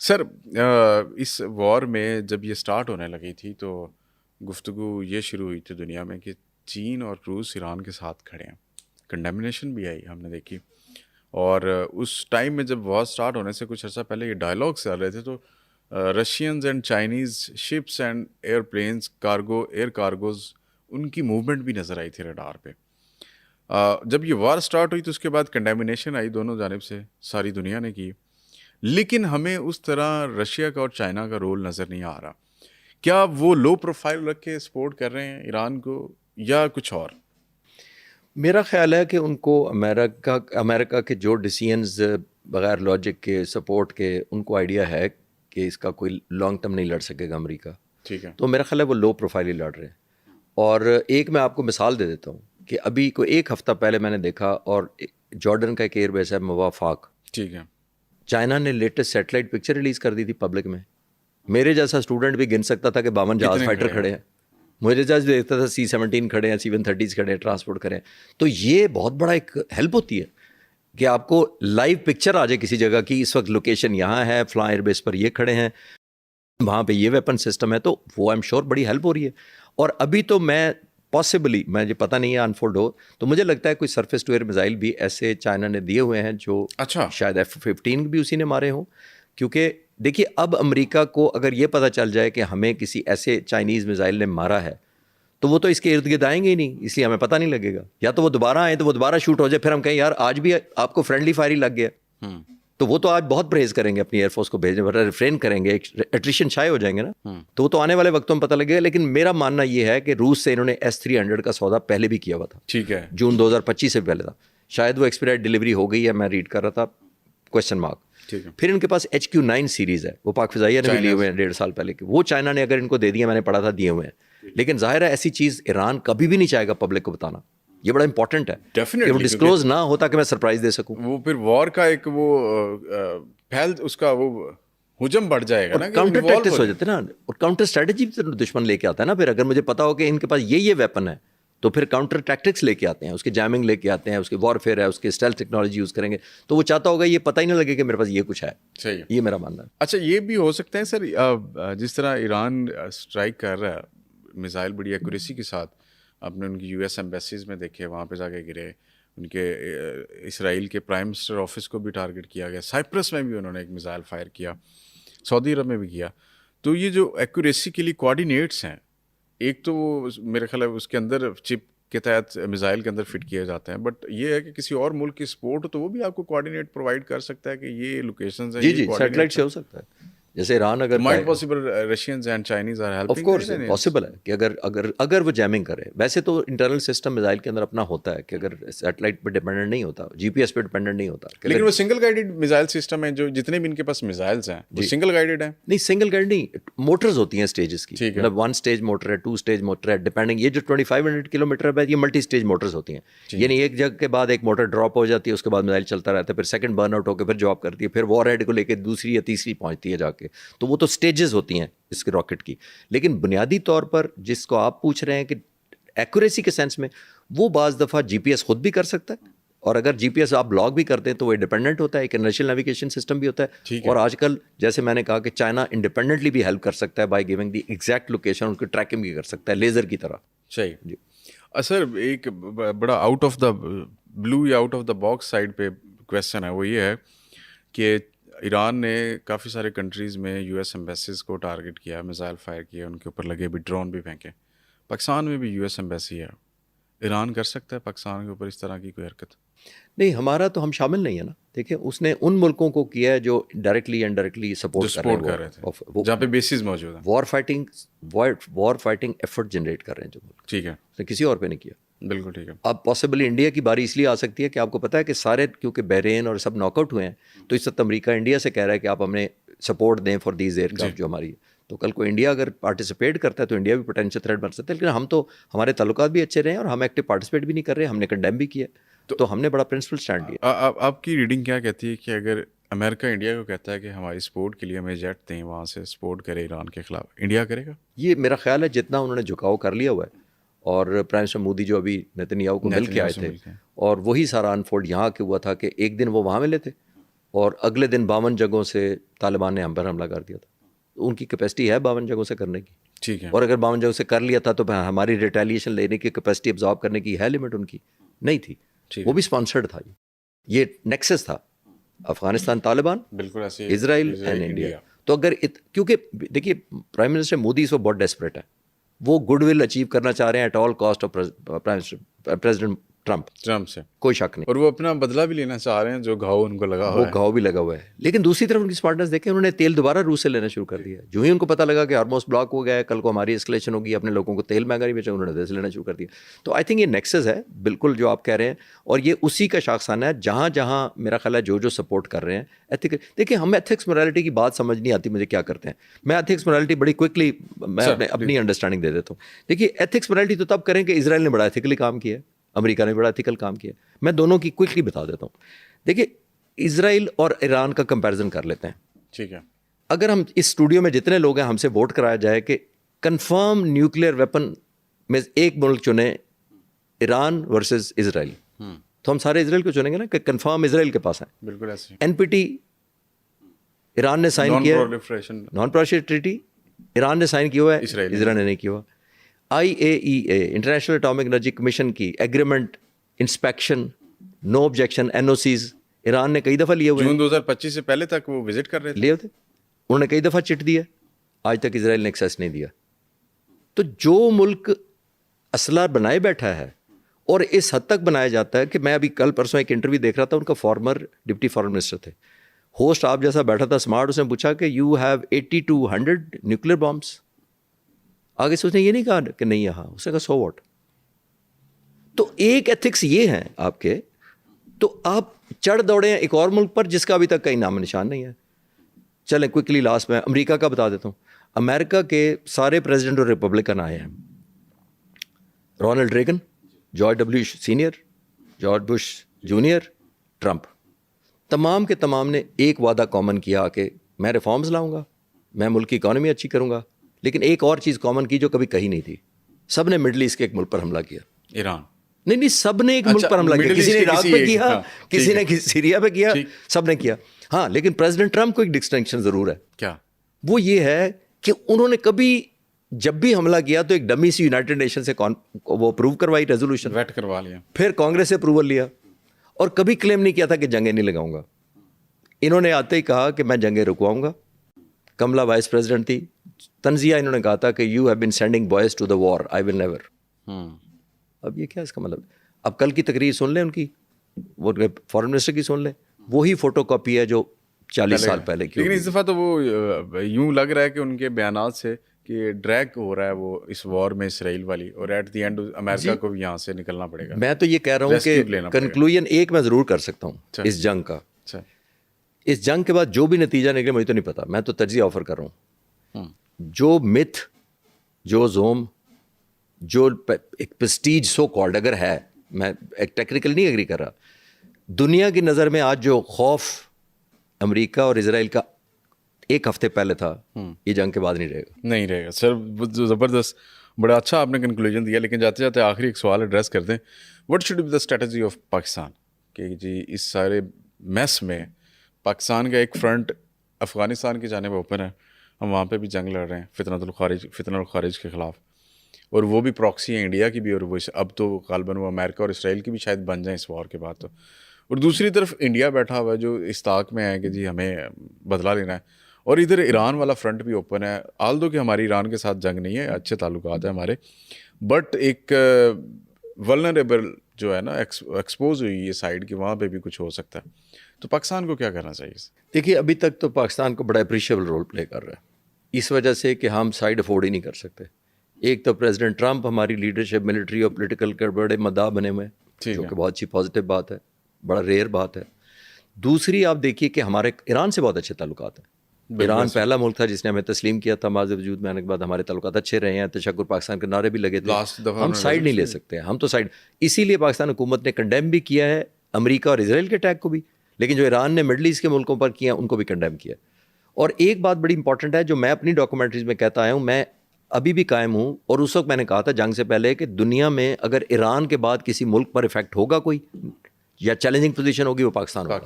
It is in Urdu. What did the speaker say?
سر اس وار میں جب یہ سٹارٹ ہونے لگی تھی تو گفتگو یہ شروع ہوئی تھی دنیا میں کہ چین اور روس ایران کے ساتھ کھڑے ہیں. کنڈیمنیشن بھی آئی ہم نے دیکھی. اور اس ٹائم میں جب وار سٹارٹ ہونے سے کچھ عرصہ پہلے یہ ڈائلاگس چل رہے تھے تو Russians and Chinese ships and airplanes air cargos ان کی موومنٹ بھی نظر آئی تھی ریڈار پہ. جب یہ وار سٹارٹ ہوئی تو اس کے بعد کنڈیمنیشن آئی دونوں جانب سے، ساری دنیا نے کی، لیکن ہمیں اس طرح رشیا کا اور چائنا کا رول نظر نہیں آ رہا. کیا وہ لو پروفائل رکھ کے سپورٹ کر رہے ہیں ایران کو یا کچھ اور؟ میرا خیال ہے کہ ان کو امریکہ کے جو ڈیسیژنز بغیر لاجک کے سپورٹ کے ان کو آئیڈیا ہے کہ اس کا کوئی لانگ ٹرم نہیں لڑ سکے گا امریکہ. ٹھیک ہے. تو میرا خیال ہے وہ لو پروفائل ہی لڑ رہے ہیں. اور ایک میں آپ کو مثال دے دیتا ہوں کہ ابھی کو ایک ہفتہ پہلے میں نے دیکھا، اور جارڈن کا ایک ایئر بیس ہے موافاق، ٹھیک ہے، چائنا نے لیٹسٹ سیٹلائٹ پکچر ریلیز کر دی تھی پبلک میں. میرے جیسا اسٹوڈنٹ بھی گن سکتا تھا کہ 52 جہاز فائٹر کھڑے ہیں. میرے جہاز دیکھتا تھا C-17 کھڑے ہیں، C-130 کھڑے ہیں، ٹرانسپورٹ کریں. تو یہ بہت بڑا ایک ہیلپ ہوتی ہے کہ آپ کو لائیو پکچر آ جائے کسی جگہ کی، اس وقت لوکیشن یہاں ہے، فلاں ایئر بیس پر یہ کھڑے ہیں، وہاں پہ یہ ویپن سسٹم ہے. تو وہ آئی ایم شیور بڑی ہیلپ ہو رہی ہے. اور ابھی تو میں مجھے پتہ نہیں ہے انفولڈ ہو تو مجھے لگتا ہے کوئی سرفیس ٹو ایئر میزائل بھی ایسے چائنا نے دیے ہوئے ہیں جو شاید F-15 بھی اسی نے مارے ہوں. کیونکہ دیکھیے اب امریکہ کو اگر یہ پتہ چل جائے کہ ہمیں کسی ایسے چائنیز میزائل نے مارا ہے تو وہ تو اس کے ارد گرد آئیں گے ہی نہیں، اس لیے ہمیں پتہ نہیں لگے گا. یا تو وہ دوبارہ آئیں تو وہ دوبارہ شوٹ ہو جائے، پھر ہم کہیں یار آج بھی آپ کو فرینڈلی فائر ہی لگ گیا. تو وہ تو آج بہت پرہیز کریں گے اپنی ایئر فورس کو بھیجنے پر، ریفرین کریں گے، ایٹریشن شائع ہو جائیں گے نا. تو وہ تو آنے والے وقتوں میں پتہ لگے گا. لیکن میرا ماننا یہ ہے کہ روس سے انہوں نے S-300 کا سودا پہلے بھی کیا ہوا تھا. ٹھیک ہے، جون 2025 سے پہلے تھا. شاید وہ ایکسپائرڈ ڈلیوری ہو گئی ہے، میں ریڈ کر رہا تھا، کویسچن مارک. پھر ان کے پاس HQ-9 سیریز ہے، وہ پاک فضائیہ نے بھی لیے ہوئے ہیں 1.5 سال پہلے کے. وہ چائنا نے اگر ان کو دے دیا، میں نے پڑھا تھا دیے ہوئے ہیں. لیکن ظاہر ہے ایسی چیز ایران کبھی بھی نہیں چاہے گا پبلک کو بتانا. یہ بڑا امپورٹنٹ ہے کہ وہ ڈسکلوز نہ ہوتا کہ میں سرپرائز دے سکوں. وہ پھر وار کا ایک وہ پھیل اس کا وہ ہجم بڑھ جائے گا نا، کاؤنٹر ٹیکٹکس ہو جاتے ہیں نا، اور کاؤنٹر اسٹریٹجی بھی دشمن لے کے آتا ہے نا. پھر اگر مجھے پتا ہو کہ ان کے پاس یہ ویپن ہے تو پھر کاؤنٹر ٹیکٹکس لے کے آتے ہیں، اس کے جیمنگ لے کے آتے ہیں، اس کے وار فیئر ہے، اس کے اسٹیلتھ ٹیکنالوجی یوز کریں گے. تو وہ چاہتا ہوگا یہ پتہ ہی نہ لگے کہ میرے پاس یہ کچھ ہے. صحیح ہے، یہ میرا ماننا ہے. اچھا یہ بھی ہو سکتا ہے سر، جس طرح ایران اسٹرائک کر رہا ہے میزائل بڑی ایکوریسی کے ساتھ، آپ نے ان کی US ایمبیسیز میں دیکھے، وہاں پہ جا کے گرے. ان کے اسرائیل کے پرائم منسٹر آفس کو بھی ٹارگٹ کیا گیا. سائپرس میں بھی انہوں نے ایک میزائل فائر کیا، سعودی عرب میں بھی کیا. تو یہ جو ایکوریسی کے لیے کوآرڈینیٹس ہیں، ایک تو وہ میرے خیال ہے اس کے اندر چپ کے تحت میزائل کے اندر فٹ کیے جاتے ہیں، بٹ یہ ہے کہ کسی اور ملک کی سپورٹ ہو تو وہ بھی آپ کو کوآرڈینیٹ پرووائڈ کر سکتا ہے کہ یہ لوکیشنز ہیں. جی سیٹلائٹ سے ہو سکتا ہے. جیسے ایران اگر might possible Russians and Chinese are helping. Of course possible ہے کہ اگر وہ جیمنگ کرے. ویسے تو انٹرنل سسٹم میزائل کے اندر اپنا ہوتا ہے کہ اگر سیٹلائٹ پہ ڈیپینڈنٹ نہیں ہوتا، GPS پہ ڈیپینڈنٹ نہیں ہوتا. لیکن وہ سنگل گائیڈڈ میزائل سسٹم ہے، جو جتنے بھی ان کے پاس میزائلز ہیں وہ سنگل گائیڈڈ ہیں. نہیں سنگل گائیڈ نہیں، موٹرز ہوتی ہیں اسٹیجز کی. مطلب 1 اسٹیج موٹر ہے، 2 اسٹیج موٹر ہے، ڈیپینڈنگ. یہ جو 2500 کلومیٹر ہے یہ ملٹی اسٹیج موٹرز ہوتی ہیں. یعنی ایک جگہ کے بعد ایک موٹر ڈراپ ہو جاتی ہے، اس کے بعد میزائل چلتا رہتا ہے، پھر سیکنڈ برن آؤٹ ہو کے پھر جاب کرتی ہے، پھر وار ہیڈ کو لے کے دوسری یا تیسری پہنچتی ہے جا کے. تو وہ تو اسٹیجز ہوتی ہیں اس کے راکٹ کی. لیکن بنیادی طور پر جس کو آپ پوچھ رہے ہیں کہ ایکوریسی کے سینس میں، وہ بعض دفعہ GPS خود بھی کر سکتا ہے، اور اگر GPS آپ بلاک بھی کرتے ہیں تو وہ انڈیپینڈنٹ ہوتا ہے. ایک انرشیل نیویگیشن سسٹم بھی ہوتا ہے. اور آج کل جیسے میں نے کہا کہ چائنا انڈیپینڈنٹلی بھی ہیلپ کر سکتا ہے by giving the exact location. ان کی ٹریکنگ بھی کر سکتا ہے لیزر کی طرح. صحیح جی. سر ایک بڑا آؤٹ آف دا بلو یا out of the box side پہ کویشچن ہے، وہ یہ ہے کہ ایران نے کافی سارے کنٹریز میں US ایمبیسیز کو ٹارگٹ کیا، میزائل فائر کیا، ان کے اوپر لگے بھی ڈرون بھی پھینکے. پاکستان میں بھی US ایمبیسی ہے. ایران کر سکتا ہے پاکستان کے اوپر اس طرح کی کوئی حرکت؟ نہیں، ہمارا تو ہم شامل نہیں ہے نا. دیکھیں اس نے ان ملکوں کو کیا ہے جو ڈائریکٹلی انڈائریکٹلی سپورٹ کر رہے تھے، جہاں پہ بیسز موجود ہیں. وار فائٹنگ ایفرٹ جنریٹ کر رہے ہیں جو ملک. ٹھیک ہے، اس نے کسی اور پہ نہیں کیا. بالکل ٹھیک ہے. اب پاسبلی انڈیا کی باری اس لیے آ سکتی ہے کہ آپ کو پتہ ہے کہ سارے کیونکہ بحرین اور سب ناک آؤٹ ہوئے ہیں، تو اس وقت امریکہ انڈیا سے کہہ رہا ہے کہ آپ ہمیں سپورٹ دیں فار دیز ایئر کرافٹ جو ہماری ہے. تو کل کو انڈیا اگر پارٹیسپیٹ کرتا ہے تو انڈیا بھی پوٹینشیل تھریٹ بن سکتا ہے. لیکن ہم تو ہمارے تعلقات بھی اچھے رہے ہیں اور ہم ایکٹیو پارٹیسپیٹ بھی نہیں کر رہے، ہم نے کنڈیم بھی کیا. تو ہم نے بڑا پرنسپل اسٹینڈ لیا. آپ کی ریڈنگ کیا کہتی ہے کہ اگر امریکہ انڈیا کو کہتا ہے کہ ہماری سپورٹ کے لیے ہمیں جیٹ دیں، وہاں سے سپورٹ کرے ایران کے خلاف، انڈیا کرے گا؟ یہ میرا خیال ہے جتنا انہوں نے جھکاؤ کر لیا ہوا ہے، اور پرائم منسٹر مودی جو ابھی نتن یاہو کو مل کے آئے تھے، اور وہی سارا انفولڈ یہاں کے ہوا تھا کہ ایک دن وہ وہاں ملے تھے اور اگلے دن 52 جگہوں سے طالبان نے ہم پر حملہ کر دیا تھا. ان کی کیپیسٹی ہے 52 جگہوں سے کرنے کی, ٹھیک ہے, اور اگر 52 جگہوں سے کر لیا تھا تو ہماری ریٹیلیشن لینے کی کیپیسٹی ابزارب کرنے کی ہے لمٹ, ان کی نہیں تھی. وہ بھی اسپانسرڈ تھا, یہ نیکسس تھا افغانستان طالبان, بالکل ایسے اسرائیل اینڈ انڈیا. تو اگر کیونکہ دیکھیے پرائم منسٹر مودی اس وقت بہت ڈیسپریٹ ہے, وہ گڈ ول اچیو کرنا چاہ رہے ہیں at all cost of president Trump سے, کوئی شک نہیں, اور وہ اپنا بدلہ بھی لینا چاہ رہے ہیں جو گھاؤ ان کو لگا ہوا وہ ہے. گھاؤ بھی لگا ہوا ہے. لیکن دوسری طرف ان کی اسمارٹنس دیکھیں, انہوں نے تیل دوبارہ روس سے لینا شروع کر دیا. جو ہی ان کو پتہ لگا کہ ہارموز بلاک ہو گیا ہے, کل کو ہماری اسکلیشن ہوگی, اپنے لوگوں کو تیل مہنگا نہیں بیچا, انہوں نے ویسے لینا شروع کر دیا. تو آئی تھنک یہ نیکسس ہے بالکل جو آپ کہہ رہے ہیں, اور یہ اسی کا شاخسانہ ہے جہاں جہاں میرا خیال ہے جو سپورٹ کر رہے ہیں ایتھیکل. دیکھیں ہمیں ایتھکس مورالٹی کی بات سمجھ نہیں آتی مجھے کیا کرتے ہیں. میں ایتھکس مورالٹی بڑی کوئکلی میں اپنی انڈرسٹینڈنگ دے دیتا ہوں. دیکھیے ایتھکس مورالٹی تو تب کریں کہ اسرائیل نے بڑا ایتھیکلی کام کیا ہے, امریکہ نے بڑا ایتھیکل کام کیا. میں دونوں کی کوئکلی بتا دیتا ہوں. دیکھیے اسرائیل اور ایران کا کمپیریزن کر لیتے ہیں. ٹھیک ہے, اگر ہم اس اسٹوڈیو میں جتنے لوگ ہیں ہم سے ووٹ کرایا جائے کہ کنفرم نیوکلیئر ویپن میں ایک ملک چنے, ایران ورسز اسرائیل, تو ہم سارے اسرائیل کو چنیں گے نا کہ کنفرم اسرائیل کے پاس ہیں. بالکل ایسے NPT ایران نے سائن کیا ہے, نان پرولیفریشن ٹریٹی ایران نے سائن کیا ہوا ہے, اسرائیل نے نہیں کیا ہوا. IAEA international atomic energy commission کی agreement, inspection, no objection, NOCs Iran نے کئی دفعہ لیے ہوئے ہیں. جون 2025 سے پہلے تک وہ وزٹ کر رہے تھے, لیے ہوتے, انہوں نے کئی دفعہ چٹ دیا, آج تک اسرائیل نے ایکسیس نہیں دیا. تو جو ملک اسلحہ بنائے بیٹھا ہے, اور اس حد تک بنایا جاتا ہے کہ میں ابھی کل پرسوں ایک انٹرویو دیکھ رہا تھا, ان کا فارمر ڈپٹی فارن منسٹر تھے, ہوسٹ آپ جیسا بیٹھا تھا اسمارٹ, اس نے پوچھا کہ you have 80 to 100 nuclear Bombas. آگے سے اس نے یہ نہیں کہا کہ نہیں یہاں, اس نے کہا سو واٹ. تو ایک ایتھکس یہ ہیں آپ کے, تو آپ چڑھ دوڑے ہیں ایک اور ملک پر جس کا ابھی تک کہیں نام نشان نہیں ہے. چلیں کوئکلی لاسٹ میں امریکہ کا بتا دیتا ہوں. امریکہ کے سارے پریزیڈنٹ اور ریپبلکن آئے ہیں, Ronald Reagan, George W senior, George Bush junior, Trump, تمام کے تمام نے ایک وعدہ کامن کیا کہ میں ریفارمز لاؤں گا, میں ملک کی اکانومی اچھی کروں گا. لیکن ایک اور چیز کامن کی جو کبھی کہی نہیں تھی, سب نے مڈل ایسٹ کے ایک ملک پر حملہ کیا. ایران نہیں, سب نے ایک ملک پر حملہ کیا. کسی نے عراق پہ کیا, کسی نے سیریا پہ کیا, سب نے کیا. ہاں, لیکن پریزیڈنٹ ٹرمپ کو ایک ڈسٹنکشن ضرور ہے. کیا؟ وہ یہ ہے کہ انہوں نے کبھی جب بھی حملہ کیا تو ایک ڈمی سی یونائٹڈ نیشن سے وہ اپروو کروائی ریزولوشن, ویٹ کروا لیا, پھر کانگریس سے اپروول لیا, اور کبھی کلیم نہیں کیا تھا کہ جنگیں نہیں لگاؤں گا. انہوں نے آتے ہی کہا کہ میں جنگیں رکواؤں گا. کملا وائس پریزیڈنٹ تھی, تنزیہ انہوں نے کہا تھا کہ you have been sending boys to the war, I will never. اب یہ کیا اس کا مطلب؟ اب کل کی تقریر سن لیں ان کی, وہ فارن منسٹر کی سن لیں, وہی فوٹو کاپی ہے جو 40 سال پہلے کی. لیکن اس دفعہ تو وہ یوں لگ رہا ہے کہ ان کے بیانات سے کہ ڈریگ ہو رہا ہے وہ اس وار میں اسرائیل والی, اور ایٹ دی اینڈ امریکہ کو بھی یہاں سے نکلنا پڑے گا. میں تو یہ کہہ رہا ہوں کہ کنکلوژن ایک میں ضرور کر سکتا ہوں اس جنگ کا. اس جنگ کے بعد جو بھی نتیجہ نکلے مجھے تو نہیں پتا, میں تو تجزیہ آفر کر رہا ہوں. جو متھ, جو زوم, جو ایک پریسٹیج سو کالڈ اگر ہے, میں ایک ٹیکنیکل نہیں ایگری کر رہا, دنیا کی نظر میں آج جو خوف امریکہ اور اسرائیل کا ایک ہفتے پہلے تھا, یہ جنگ کے بعد نہیں رہے گا. نہیں رہے گا سر, زبردست, بڑا اچھا آپ نے کنکلوژن دیا. لیکن جاتے جاتے آخری ایک سوال ایڈریس کر دیں, what should be the strategy of Pakistan, کہ جی اس سارے میس میں پاکستان کا ایک فرنٹ افغانستان کی جانب اوپن ہے, ہم وہاں پہ بھی جنگ لڑ رہے ہیں فتنہ الخارج کے خلاف, اور وہ بھی پراکسی ہیں انڈیا کی بھی, اور وہ اب تو غالباً وہ امریکہ اور اسرائیل کی بھی شاید بن جائیں اس وار کے بعد. تو اور دوسری طرف انڈیا بیٹھا ہوا ہے جو اس طاق میں ہے کہ جی ہمیں بدلہ لینا ہے, اور ادھر ایران والا فرنٹ بھی اوپن ہے. آلدو کہ ہماری ایران کے ساتھ جنگ نہیں ہے, اچھے تعلقات ہیں ہمارے, بٹ ایک ولنریبل جو ہے نا ایکسپوز ہوئی یہ سائڈ کی, وہاں پہ بھی کچھ ہو سکتا ہے. تو پاکستان کو کیا کرنا چاہیے؟ دیکھیے ابھی تک تو پاکستان کو بڑا اپریشیبل رول پلے کر رہا ہے, اس وجہ سے کہ ہم سائڈ افورڈ ہی نہیں کر سکتے. ایک تو پریزیڈنٹ ٹرمپ ہماری لیڈرشپ ملٹری اور پولیٹیکل کے بڑے مداح بنے ہوئے ہیں, جو کہ بہت اچھی پازیٹیو بات ہے, بڑا ریئر بات ہے. دوسری آپ دیکھیے کہ ہمارے ایران سے بہت اچھے تعلقات ہیں. ایران پہلا ملک تھا جس نے ہمیں تسلیم کیا تھا, معاذ وجود میں آنے کے بعد ہمارے تعلقات اچھے رہے ہیں, تشکر پاکستان کے نعرے بھی لگے تھے. ہم سائڈ نہیں لے سکتے, ہم تو سائڈ, اسی لیے پاکستان حکومت نے کنڈیم بھی کیا ہے امریکہ اور اسرائیل کے اٹیک کو بھی, لیکن جو ایران نے مڈل ایسٹ کے ملکوں پر کیا ان کو بھی کنڈیم کیا. اور ایک بات بڑی امپورٹنٹ ہے جو میں اپنی ڈاکومنٹریز میں کہتا آیا ہوں, میں ابھی بھی قائم ہوں, اور اس وقت میں نے کہا تھا جنگ سے پہلے کہ دنیا میں اگر ایران کے بعد کسی ملک پر افیکٹ ہوگا کوئی یا چیلنجنگ پوزیشن ہوگی وہ پاکستان ہوگا.